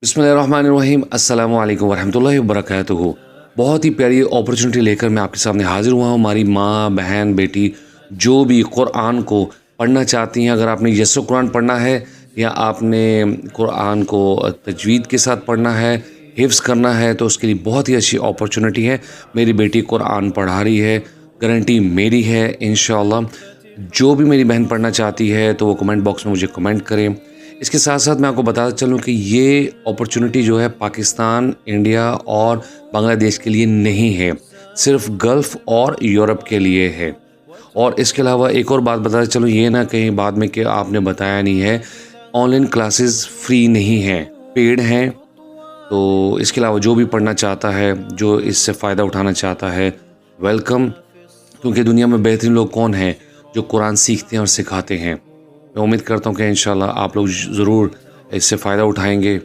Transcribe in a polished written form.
बिस्मिल्लाहिर्रहमानिर्रहीम अस्सलामु अलैकुम वरहमतुल्लाहि वबरकातुहू। बहुत ही प्यारी अपॉर्चुनिटी लेकर मैं आपके सामने हाज़िर हुआ हूँ। हमारी माँ, बहन, बेटी जो भी कुरान को पढ़ना चाहती हैं, अगर आपने यस्सुर कुरान पढ़ना है या आपने कुरान को तजवीद के साथ पढ़ना है, हिफ्ज़ करना है, तो उसके लिए बहुत ही अच्छी अपॉर्चुनिटी है। मेरी बेटी कुरान पढ़ा रही है, गारंटी मेरी है इंशाअल्लाह। जो भी मेरी बहन पढ़ना चाहती है तो वो कमेंट बॉक्स में मुझे कमेंट करें। इसके साथ-साथ मैं आपको बताता चलूँ कि ये अपॉर्चुनिटी जो है पाकिस्तान, इंडिया और बांग्लादेश के लिए नहीं है, सिर्फ़ गल्फ़ और यूरोप के लिए है। और इसके अलावा एक और बात बताता चलूँ, ये ना कहीं बाद में कि आपने बताया नहीं है, ऑनलाइन क्लासेस फ्री नहीं हैं, पेड हैं। तो इसके अलावा जो भी पढ़ना चाहता है, जो इससे फ़ायदा उठाना चाहता है, वेलकम। क्योंकि दुनिया में बेहतरीन लोग कौन हैं, जो कुरान सीखते हैं और सिखाते हैं। मैं उम्मीद करता हूँ कि इंशाअल्लाह आप लोग ज़रूर इससे फ़ायदा उठाएँगे।